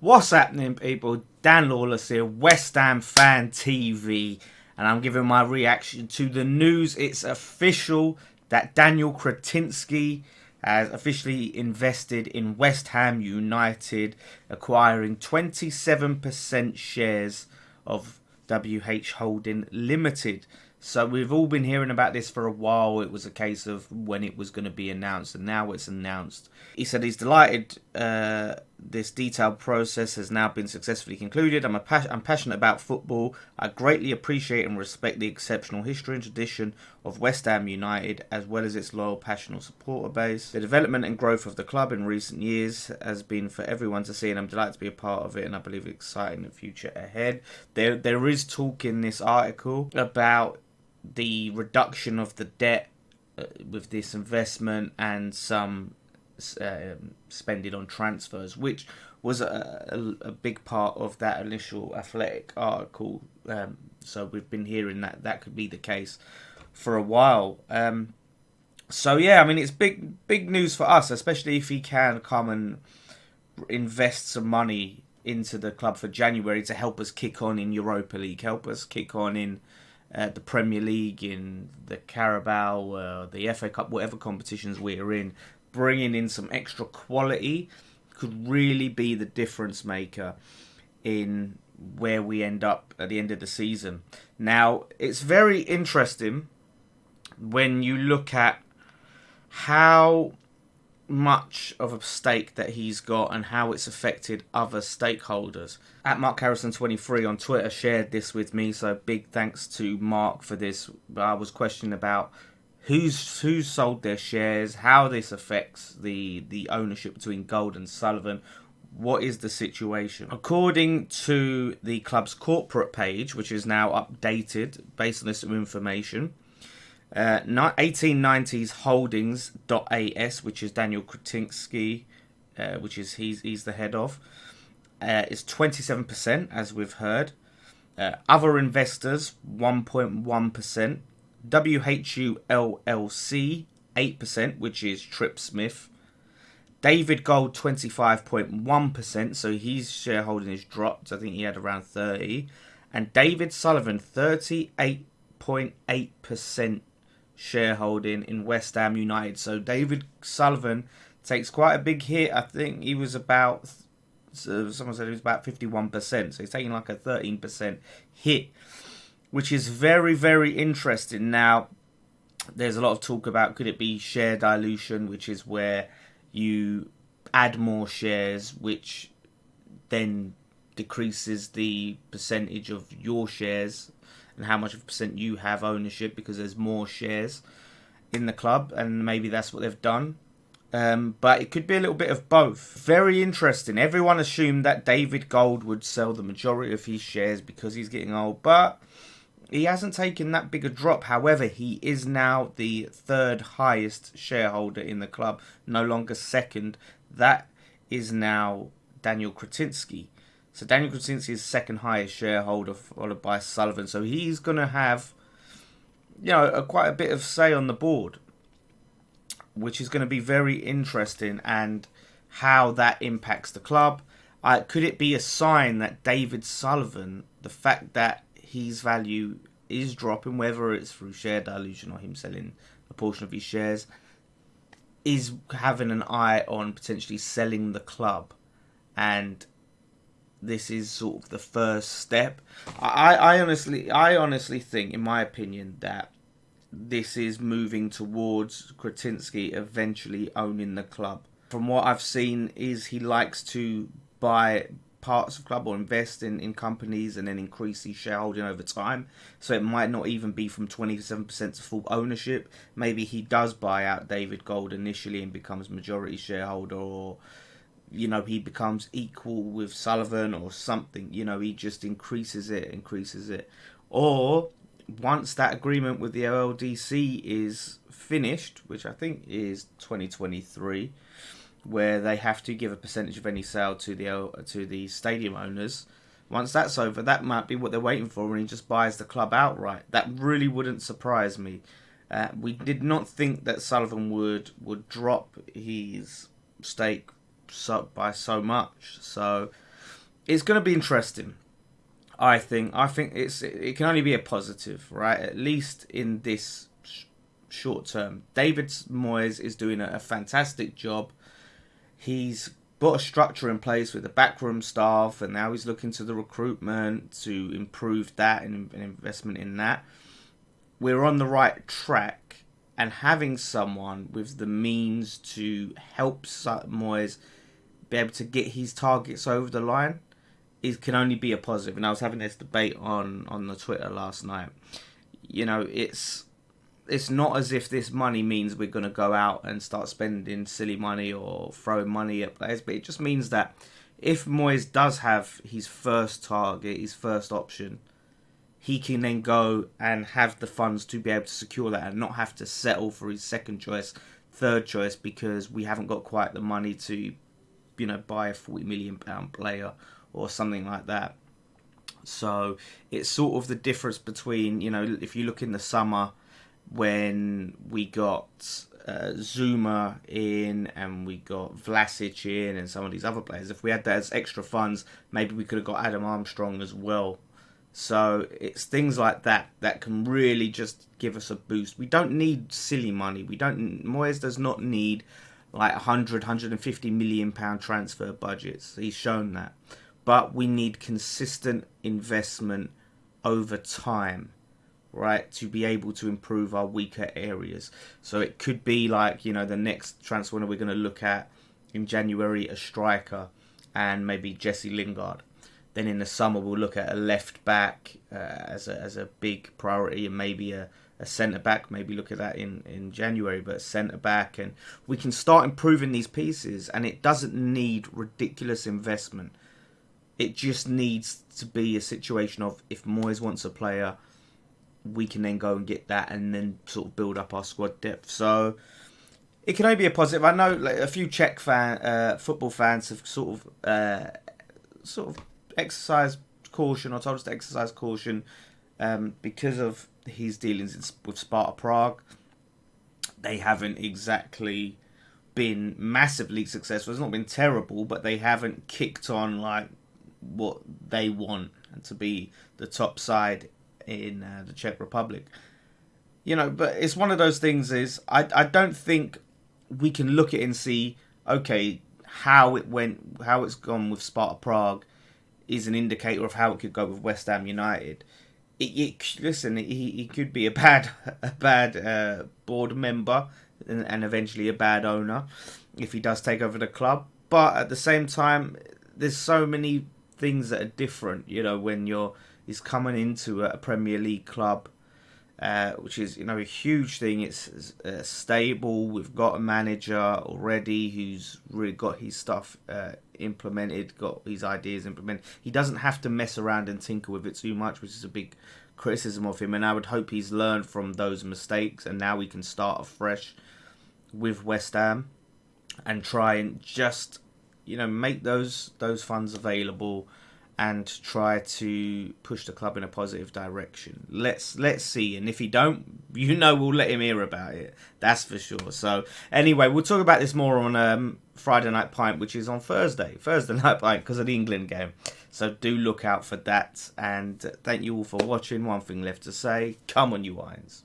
What's happening, people? Dan Lawless here, West Ham Fan TV, and I'm giving my reaction to the news. It's official that Daniel Křetínský has officially invested in West Ham United, acquiring 27% shares of WH Holding Limited. So we've all been hearing about this for a while. It was a case of when it was going to be announced, and now it's announced. He said he's delighted this detailed process has now been successfully concluded. I'm passionate about football. I greatly appreciate and respect the exceptional history and tradition of West Ham United, as well as its loyal, passionate supporter base. The development and growth of the club in recent years has been for everyone to see, and I'm delighted to be a part of it, and I believe it's exciting the future ahead. There is talk in this article about the reduction of the debt with this investment and some spending on transfers, which was a big part of that initial Athletic article. So we've been hearing that could be the case for a while. So yeah, I mean, it's big news for us, especially if he can come and invest some money into the club for January to help us kick on in Europa League, help us kick on in the Premier League, in the Carabao, the FA Cup, whatever competitions we're in. Bringing in some extra quality could really be the difference maker in where we end up at the end of the season. Now, it's very interesting when you look at how much of a stake that he's got and how it's affected other stakeholders. At Mark Harrison 23 on Twitter shared this with me, so big thanks to Mark for this. I was questioning about who's sold their shares, how this affects the ownership between Gold and Sullivan. What is the situation? According to the club's corporate page, which is now updated based on this information, 1890s Holdings.as, which is Daniel Křetínský, which is he's the head of, is 27%, as we've heard. Other investors, 1.1%. WHU LLC, 8%, which is Trip Smith. David Gold, 25.1%, so his shareholding is dropped. I think he had around 30. And David Sullivan, 38.8% shareholding in West Ham United. So David Sullivan takes quite a big hit. I think he was about, someone said he was about 51%. So he's taking like a 13% hit, which is very, very interesting. Now, there's a lot of talk about could it be share dilution, which is where you add more shares, which then decreases the percentage of your shares and how much of a percent you have ownership because there's more shares in the club, and maybe that's what they've done. But it could be a little bit of both. Very interesting. Everyone assumed that David Gold would sell the majority of his shares because he's getting old, but he hasn't taken that big a drop. However, he is now the third highest shareholder in the club, no longer second. That is now Daniel Křetínský. So Daniel Křetínský is second highest shareholder, followed by Sullivan. So he's going to have, quite a bit of say on the board, which is going to be very interesting, and how that impacts the club. Could it be a sign that David Sullivan, the fact that his value is dropping, whether it's through share dilution or him selling a portion of his shares, is having an eye on potentially selling the club, and this is sort of the first step? I honestly think, in my opinion, that this is moving towards Křetínský eventually owning the club. From what I've seen, is he likes to buy parts of club or invest in companies and then increase his shareholding over time. So it might not even be from 27% to full ownership. Maybe he does buy out David Gold initially and becomes majority shareholder, or he becomes equal with Sullivan or something. He just increases it. Or once that agreement with the LLDC is finished, which I think is 2023, where they have to give a percentage of any sale to the stadium owners. Once that's over, that might be what they're waiting for, and he just buys the club outright. That really wouldn't surprise me. We did not think that Sullivan would drop his stake by so much. So it's going to be interesting. I think it can only be a positive, right? At least in this short term. David Moyes is doing a fantastic job. He's put a structure in place with the backroom staff, and now he's looking to the recruitment to improve that and investment in that. We're on the right track, and having someone with the means to help Moyes be able to get his targets over the line, it can only be a positive. And I was having this debate on the Twitter last night. You know, it's not as if this money means we're going to go out and start spending silly money or throwing money at players, but it just means that if Moyes does have his first target, his first option, he can then go and have the funds to be able to secure that and not have to settle for his second choice, third choice, because we haven't got quite the money to, buy a £40 million player or something like that. So it's sort of the difference between, if you look in the summer when we got Zuma in and we got Vlasic in and some of these other players, if we had that as extra funds, maybe we could have got Adam Armstrong as well. So it's things like that that can really just give us a boost. We don't need silly money. Moyes does not need like 150 million pound transfer budgets. He's shown that. But we need consistent investment over time, right, to be able to improve our weaker areas. So it could be like, the next transfer window we're going to look at in January, a striker and maybe Jesse Lingard. Then in the summer we'll look at a left back as a big priority, and maybe a centre back. Maybe look at that in January, but a centre back, and we can start improving these pieces. And it doesn't need ridiculous investment. It just needs to be a situation of, if Moyes wants a player, we can then go and get that and then sort of build up our squad depth. So it can only be a positive. I know a few Czech football fans have sort of exercised caution, or told us to exercise caution because of his dealings with Sparta Prague. They haven't exactly been massively successful. It's not been terrible, but they haven't kicked on like what they want, and to be the top side in the Czech Republic. But it's one of those things is I don't think we can look at it and see, okay, how it's gone with Sparta Prague is an indicator of how it could go with West Ham United. Listen, he could be a bad board member and eventually a bad owner if he does take over the club. But at the same time, there's so many things that are different, when he's coming into a Premier League club, which is, a huge thing. It's stable. We've got a manager already who's really got his stuff implemented, got his ideas implemented. He doesn't have to mess around and tinker with it too much, which is a big criticism of him. And I would hope he's learned from those mistakes, and now we can start afresh with West Ham and try and just, make those funds available and try to push the club in a positive direction. Let's see. And if he don't, we'll let him hear about it. That's for sure. So anyway, we'll talk about this more on Friday Night Pint, which is on Thursday Night Pint, because of the England game. So do look out for that. And thank you all for watching. One thing left to say, come on you Irons.